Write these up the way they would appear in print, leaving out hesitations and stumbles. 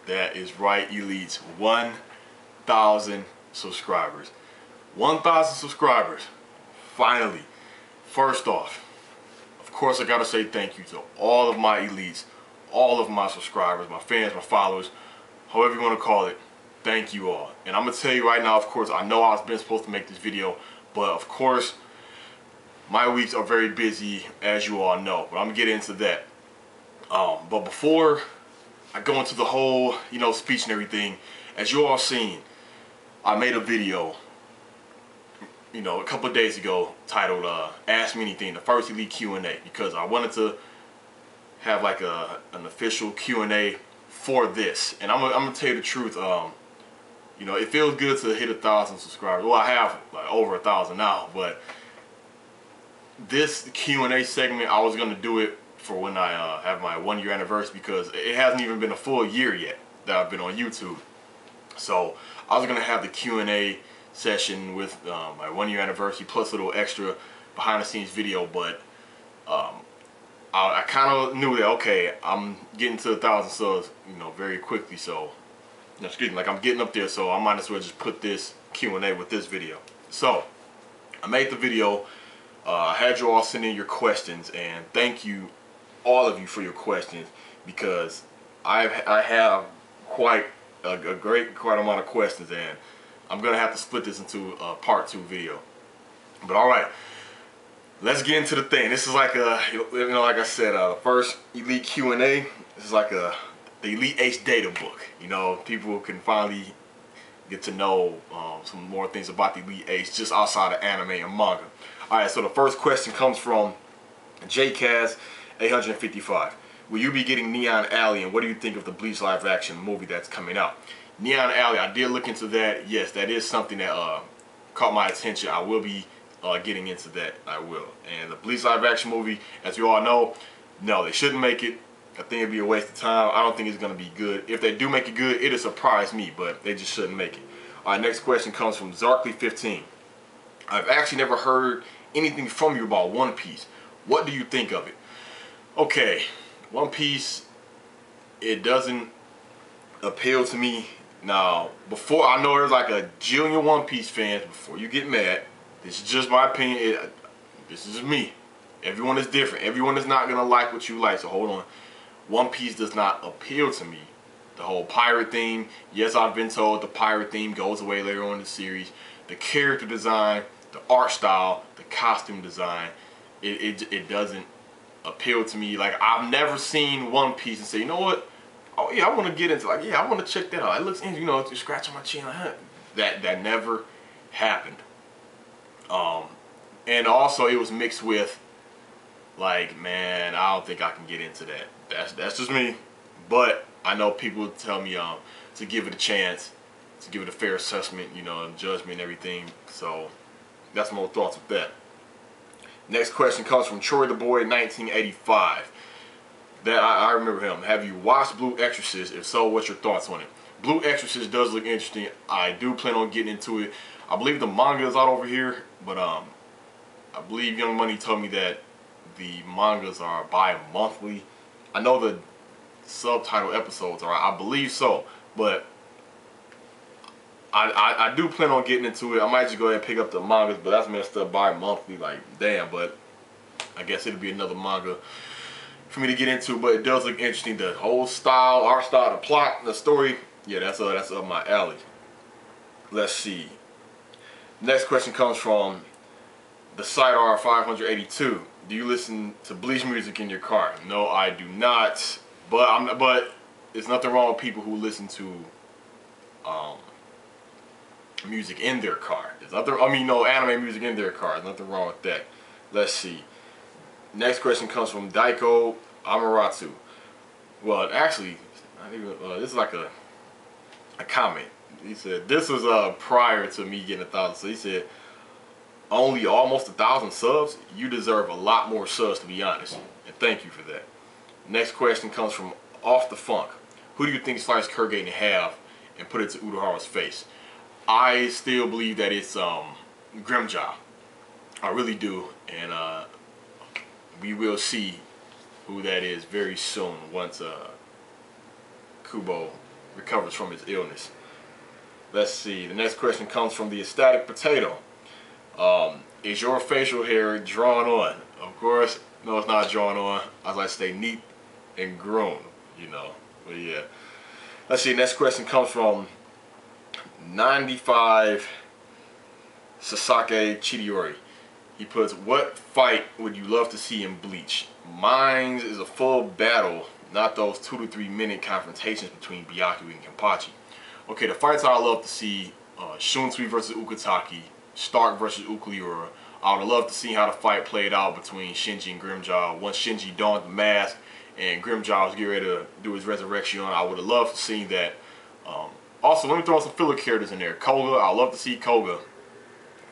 That is right, elites. 1,000 subscribers. 1,000 subscribers. Finally. First off, of course I gotta say thank you to all of my elites, all of my subscribers, my fans, my followers, however you want to call it. Thank you all. And I'm gonna tell you right now, of course, I know I've been supposed to make this video, but of course my weeks are very busy, as you all know, but I'm gonna get into that. But before I go into the whole, speech and everything, as you all seen, I made a video, a couple of days ago titled Ask Me Anything, the first Elite Q&A, because I wanted to have like an official Q&A for this. And I'm gonna tell you the truth, it feels good to hit 1,000 subscribers. Well, I have like over 1,000 now, but this Q&A segment, I was gonna do it for when I have my 1-year anniversary, because it hasn't even been a full year yet that I've been on YouTube. So I was gonna have the Q&A session with my 1-year anniversary plus a little extra behind the scenes video, but I kind of knew that, okay, I'm getting to 1,000 subs, very quickly. So, excuse me, like I'm getting up there, so I might as well just put this Q&A with this video. So I made the video. I had you all send in your questions, and thank you, all of you, for your questions, because I have quite a great amount of questions, and I'm gonna have to split this into a part 2 video. But all right, let's get into the thing. This is like a, like I said, the first Elite Q&A. This is like the Elite Ace data book. People can finally get to know some more things about the Elite Ace just outside of anime and manga. All right, so the first question comes from JCaz 855. Will you be getting Neon Alley, and what do you think of the Bleach live action movie that's coming out? Neon Alley, I did look into that. Yes, that is something that caught my attention. I will be getting into that. I will. And the Bleach live action movie, as you all know, no, they shouldn't make it. I think it'd be a waste of time. I don't think it's going to be good. If they do make it good, it'll surprise me, but they just shouldn't make it. All right, next question comes from Zarkly15. I've actually never heard anything from you about One Piece. What do you think of it? Okay, One Piece, it doesn't appeal to me. Now, before, I know there's like a jillion One Piece fans. Before you get mad, this is just my opinion. This is me. Everyone is different. Everyone is not going to like what you like, so hold on. One Piece does not appeal to me. The whole pirate theme, yes, I've been told the pirate theme goes away later on in the series. The character design, the art style, the costume design, it doesn't appeal to me. Like, I've never seen One Piece and say, you know what? Oh yeah, I want to get into, like, yeah, I want to check that out. It looks interesting, just scratching my chin. Like, huh. That never happened. And also it was mixed with, like, man, I don't think I can get into that. That's just me. But I know people tell me to give it a chance, to give it a fair assessment, and judgment and everything. So that's my thoughts with that. Next question comes from Troy the Boy 1985. That I remember him. Have you watched Blue Exorcist? If so, what's your thoughts on it? Blue Exorcist does look interesting. I do plan on getting into it. I believe the manga is out over here, but I believe Young Money told me that the mangas are bi-monthly. I know the subtitle episodes are, I believe so, but I do plan on getting into it. I might just go ahead and pick up the mangas, but that's messed up, bi-monthly, like, damn. But I guess it'll be another manga for me to get into. But it does look interesting. The whole style, art style, the plot, the story, yeah, that's up my alley. Let's see. Next question comes from the Sidear 582. Do you listen to Bleach music in your car? No, I do not. But there's nothing wrong with people who listen to music in their car. There's nothing. Anime music in their car. There's nothing wrong with that. Let's see. Next question comes from Daiko Amaratu. Well, actually, not even. This is like a comment. He said this was prior to me getting 1,000. So he said, only almost 1,000 subs. You deserve a lot more subs, to be honest. And thank you for that. Next question comes from Off the Funk. Who do you think sliced Kurgate in half and put it to Urahara's face? I still believe that it's Grimjaw. I really do, and we will see who that is very soon once Kubo recovers from his illness. Let's see. The next question comes from the Ecstatic Potato. Is your facial hair drawn on? Of course, no, it's not drawn on. I like to stay neat and grown, you know. But yeah. Let's see. Next question comes from 95 Sasake Chidiori. He puts, what fight would you love to see in Bleach? Mine is a full battle, not those 2 to 3 minute confrontations between Byakuya and Kenpachi. Okay, the fights I love to see, Shunsui versus Ukitake, Stark versus Ukliura. I would love to see how the fight played out between Shinji and Grimmjow. Once Shinji donned the mask and Grimmjow was getting ready to do his resurrection, I would have loved to see that. Also, let me throw some filler characters in there. Koga, I'd love to see Koga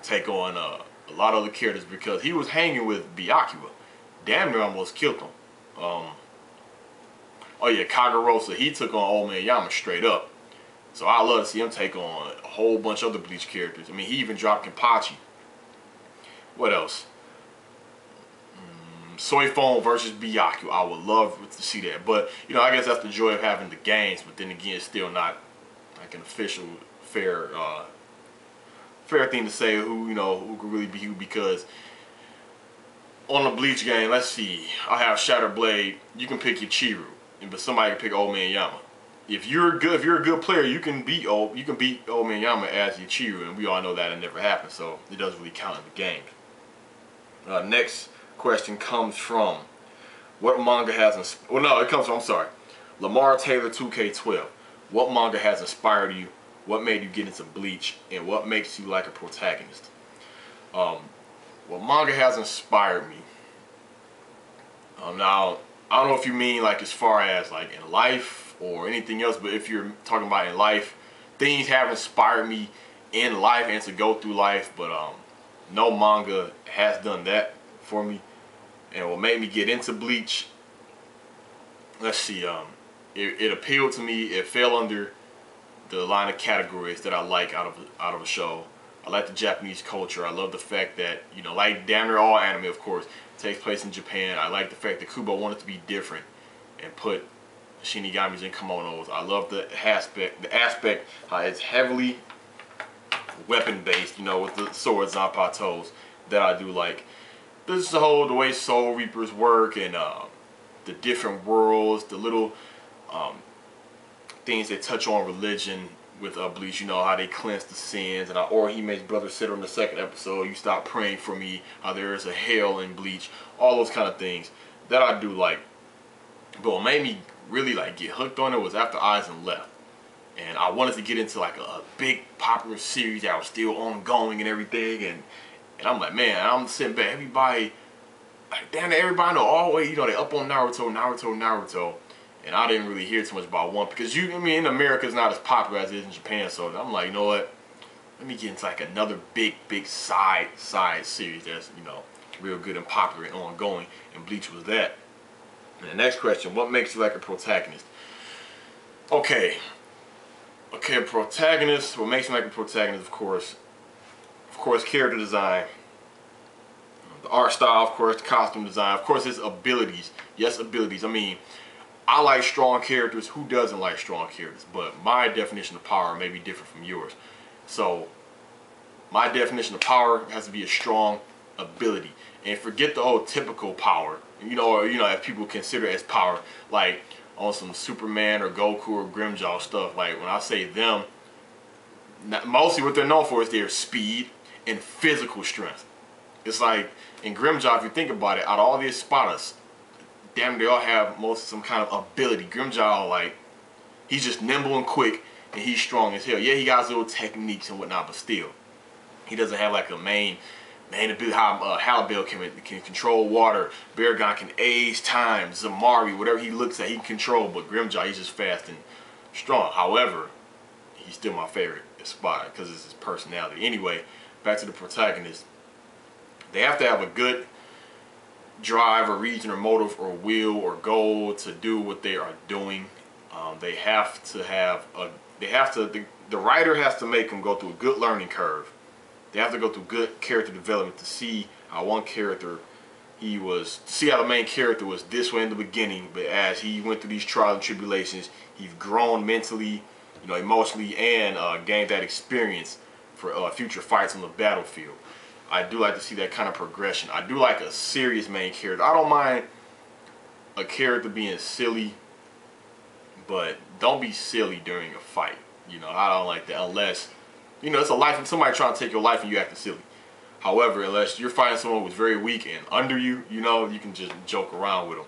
take on a lot of other characters because he was hanging with Byakuya. Damn near almost killed him. Oh yeah, Kagarosa, he took on Old Man Yama straight up. So I'd love to see him take on a whole bunch of other Bleach characters. I mean, he even dropped Kenpachi. What else? Soifon versus Byakuya. I would love to see that. But, you know, I guess that's the joy of having the games. But then again, it's still not like an official, fair thing to say who, you know, who could really be who, because on the Bleach game, let's see, I have Shattered Blade, you can pick your Chiru, but somebody can pick Old Man Yama. If you're a good player, you can beat Old Man Yama as your Chiru, and we all know that it never happened, so it doesn't really count in the game. Next question comes from what manga has it comes from, I'm sorry, Lamar Taylor 2K12. What manga has inspired you? What made you get into Bleach? And what makes you like a protagonist? What manga has inspired me? Now, I don't know if you mean like as far as like in life or anything else, but if you're talking about in life, things have inspired me in life and to go through life, but no manga has done that for me. And what made me get into Bleach, let's see, it appealed to me. It fell under the line of categories that I like out of a show. I like the Japanese culture. I love the fact that, you know, like damn near all anime, of course, takes place in Japan. I like the fact that Kubo wanted to be different and put Shinigamis in kimonos. I love the aspect how it's heavily weapon based, you know, with the swords, zanpatos, that I do like. This is the way Soul Reapers work, and the different worlds, the little things that touch on religion with Bleach. You know how they cleanse the sins, and Orihime's brother said on the second episode, "You stop praying for me." How there is a hell in Bleach. All those kind of things that I do like. But what made me really like get hooked on it was after Aizen left, and I wanted to get into like a big popular series that was still ongoing and everything, and I'm like, man, I'm sitting back, everybody, like damn, everybody know all the way, you know, they up on Naruto. And I didn't really hear too much about one because in America it's not as popular as it is in Japan. So I'm like, you know what? Let me get into like another big side series that's, you know, real good and popular and ongoing. And Bleach was that. And the next question: what makes you like a protagonist? Okay, protagonist. What makes me like a protagonist? Of course, character design, the art style, of course, the costume design, of course, his abilities. Yes, abilities. I mean, I like strong characters. Who doesn't like strong characters? But my definition of power may be different from yours. So my definition of power has to be a strong ability. And forget the old typical power, you know, or if people consider it as power, like on some Superman or Goku or Grimmjow stuff. Like when I say them, mostly what they're known for is their speed and physical strength. It's like in Grimmjow, if you think about it, out of all the Espadas, damn, they all have some kind of ability. Grimmjow, like, he's just nimble and quick, and he's strong as hell. Yeah, he got his little techniques and whatnot, but still, he doesn't have like a main ability. How Halibel can control water, Baragon can age time, Zamari, whatever he looks at, he can control. But Grimmjow, he's just fast and strong. However, he's still my favorite Espada because it's his personality. Anyway, back to the protagonist. They have to have a good drive or reason or motive or will or goal to do what they are doing. They have to have the writer has to make them go through a good learning curve. They have to go through good character development to see how one character see how the main character was this way in the beginning, but as he went through these trials and tribulations, he's grown mentally, you know, emotionally, and gain that experience for future fights on the battlefield. I do like to see that kind of progression. I do like a serious main character. I don't mind a character being silly, but don't be silly during a fight. You know, I don't like that unless, you know, it's a life and somebody trying to take your life and you acting silly. However, unless you're fighting someone who's very weak and under you, you know, you can just joke around with them.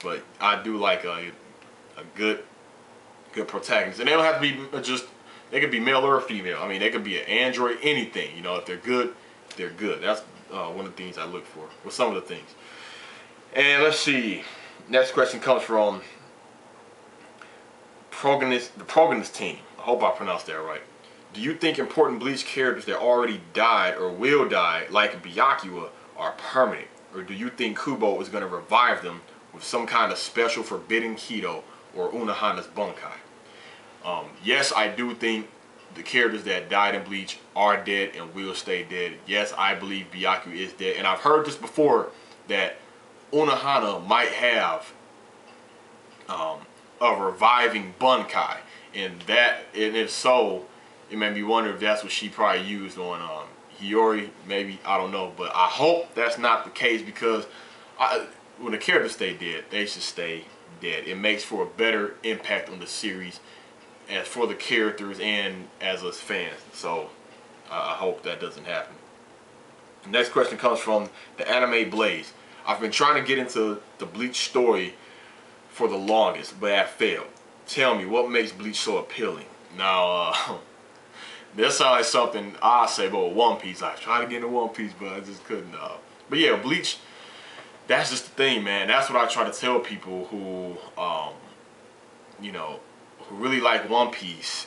But I do like a good protagonist, and they don't have to be just. They could be male or female. I mean, they could be an android, anything. You know, if they're good, they're good. That's one of the things I look for. With some of the things. And let's see. Next question comes from the Progonist team. I hope I pronounced that right. Do you think important Bleach characters that already died or will die, like Byakuya, are permanent? Or do you think Kubo is going to revive them with some kind of special forbidden Kido or Unohana's Bunkai? Yes, I do think the characters that died in Bleach are dead and will stay dead. Yes, I believe Byakuya is dead. And I've heard this before, that Unohana might have a reviving Bunkai. And if so, it made me wonder if that's what she probably used on Hiyori. Maybe, I don't know. But I hope that's not the case, because when the characters stay dead, they should stay dead. It makes for a better impact on the series, as for the characters and as us fans. So I hope that doesn't happen. The next question comes from the Anime Blaze. I've been trying to get into the Bleach story for the longest, but I failed. Tell me, what makes Bleach so appealing? Now, that sounds like something I say about One Piece. I tried to get into One Piece, but I just couldn't. But yeah, Bleach, that's just the thing, man. That's what I try to tell people who, you know, who really like One Piece,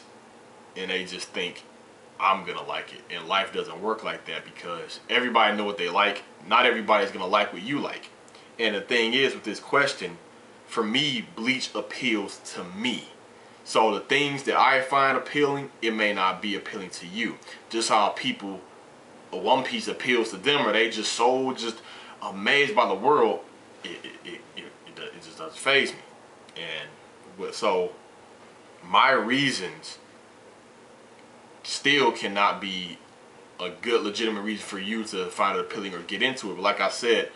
and they just think I'm gonna like it. And life doesn't work like that, because everybody know what they like. Not everybody's gonna like what you like. And the thing is, with this question, for me, Bleach appeals to me. So the things that I find appealing, it may not be appealing to you. Just how people, One Piece appeals to them, or they just so amazed by the world, it just doesn't faze me. And so my reasons still cannot be a good legitimate reason for you to find it appealing or get into it. But like I said,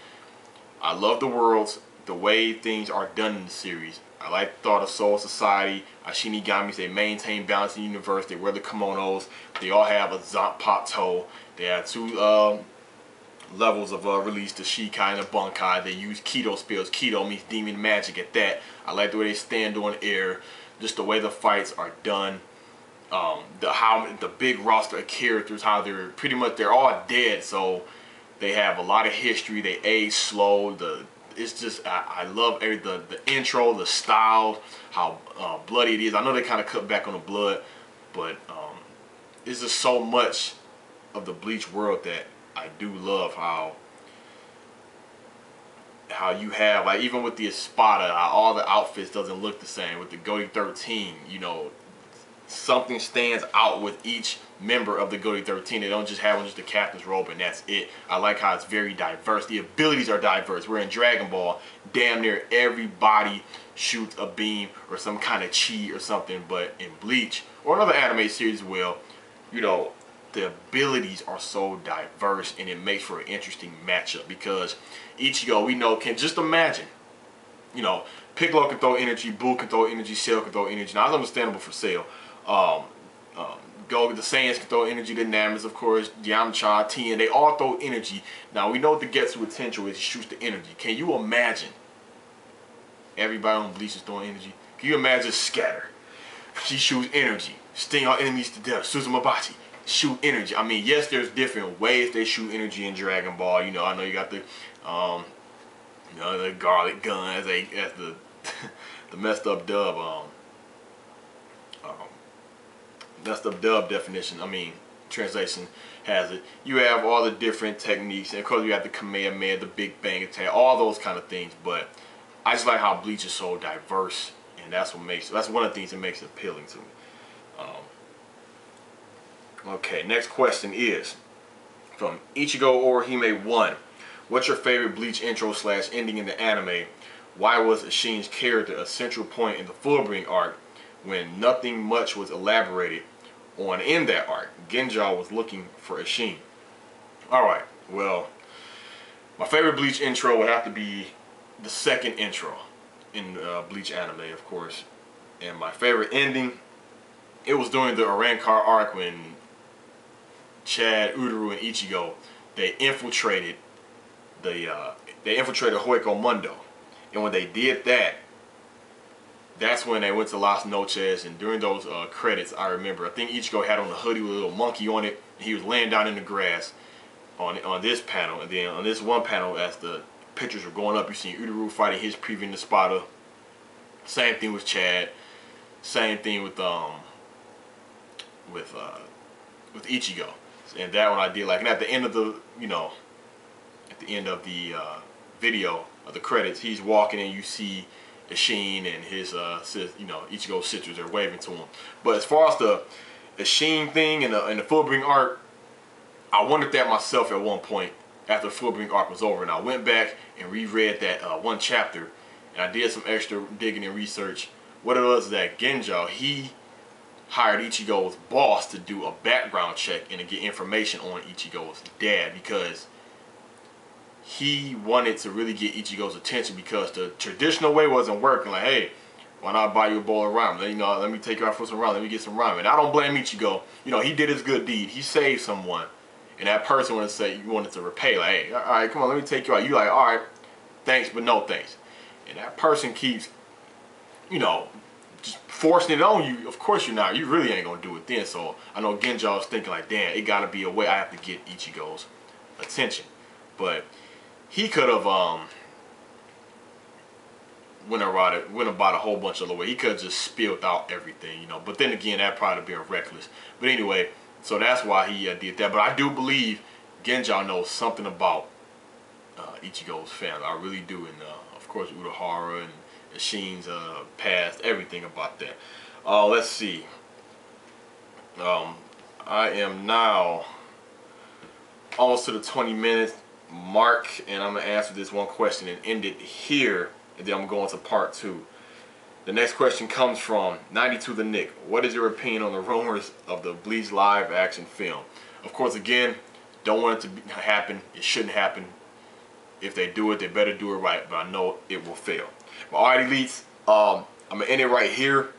I love the worlds, the way things are done in the series. I like the thought of Soul Society, Ashinigamis. They maintain balance in the universe. They wear the kimonos. They all have a Zanpakuto. They have two levels of release, the Shikai and the Bunkai. They use Kido spells. Kido means demon magic at that. I like the way they stand on air. Just the way the fights are done. The big roster of characters, how they're all dead, so they have a lot of history. They age slow. It's just, I love the intro, the style, how bloody it is. I know they kind of cut back on the blood, but it's just so much of the Bleach world that I do love. How you have, like, even with the Espada, how all the outfits doesn't look the same. With the Goty 13, you know, something stands out with each member of the Goty 13. They don't just have just the captain's robe and that's it. I like how it's very diverse. The abilities are diverse. We're in Dragon Ball, damn near everybody shoots a beam or some kind of chi or something. But in Bleach, or another anime series, well, you know, the abilities are so diverse, and it makes for an interesting matchup, because Ichigo, we know, can just imagine, you know, Piccolo can throw energy, Buu can throw energy, Cell can throw energy. Now, it's understandable for Cell. The Saiyans can throw energy, the Namas, of course, Yamcha, Tien, they all throw energy. Now, we know what the Getsu potential is. He shoots the energy. Can you imagine everybody on Bleach is throwing energy? Can you imagine Scatter? She shoots energy. Sting our enemies to death. Suzumabachi, shoot energy. I mean, yes, there's different ways they shoot energy in Dragon Ball. You know, I know you got the, you know, the garlic gun as the the messed up dub. That's the dub definition. I mean, translation has it. You have all the different techniques, and of course you have the Kamehameha, the Big Bang attack, all those kind of things. But I just like how Bleach is so diverse, and that's one of the things that makes it appealing to me. Okay, next question is from Ichigo Orihime 1. What's your favorite Bleach intro / ending in the anime? Why was Ishin's character a central point in the Fullbring arc? when nothing much was elaborated on in that arc. Genja was looking for a Sheen. Alright, well, my favorite Bleach intro would have to be the second intro in Bleach anime, of course. And my favorite ending, it was during the Arankar arc when Chad, Ururu, and Ichigo, they infiltrated Hueco Mundo. And when they did that, that's when they went to Las Noches. And during those credits, I remember, I think Ichigo had on a hoodie with a little monkey on it. And he was laying down in the grass on this panel. And then on this one panel, as the pictures were going up, you see Ururu fighting his previous Espada. Same thing with Chad. Same thing with Ichigo. And that one I did like. And at the end of the, video of the credits, he's walking and you see Ishin and his Ichigo's sisters are waving to him. But as far as the Ishin thing and the Fullbring arc, I wondered that myself at one point after the Fullbring arc was over, and I went back and reread that one chapter, and I did some extra digging and research. What it was that Genja, he hired Ichigo's boss to do a background check and to get information on Ichigo's dad, because he wanted to really get Ichigo's attention, because the traditional way wasn't working. Like, hey, why not buy you a bowl of ramen? Let me take you out for some ramen. Let me get some ramen. And I don't blame Ichigo. He did his good deed. He saved someone. And that person wanted to repay. Like, hey, all right, come on, let me take you out. You like, all right, thanks, but no thanks. And that person keeps, just forcing it on you. Of course you're not. You really ain't going to do it then. So I know Genja was thinking like, damn, it got to be a way I have to get Ichigo's attention. But he could have went about a whole bunch of other way. He could have just spilled out everything, But then again, that probably been reckless. But anyway, so that's why he did that. But I do believe Genja knows something about Ichigo's family. I really do. And of course, Urahara and Ishin's past, everything about that. Let's see. I am now almost to the 20 minutes mark, and I'm going to answer this one question and end it here, and then I'm going to part 2. The next question comes from 92 the Nick. What is your opinion on the rumors of the Bleach live action film? Of course, again, don't want it to happen. It shouldn't happen. If they do it, they better do it right, but I know it will fail. But alright, elites, I'm going to end it right here.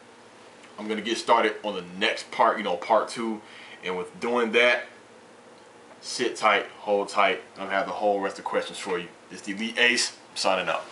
I'm going to get started on the next part, part 2. And with doing that, sit tight, hold tight. I'm going to have the whole rest of the questions for you. This is the Elite Ace, signing out.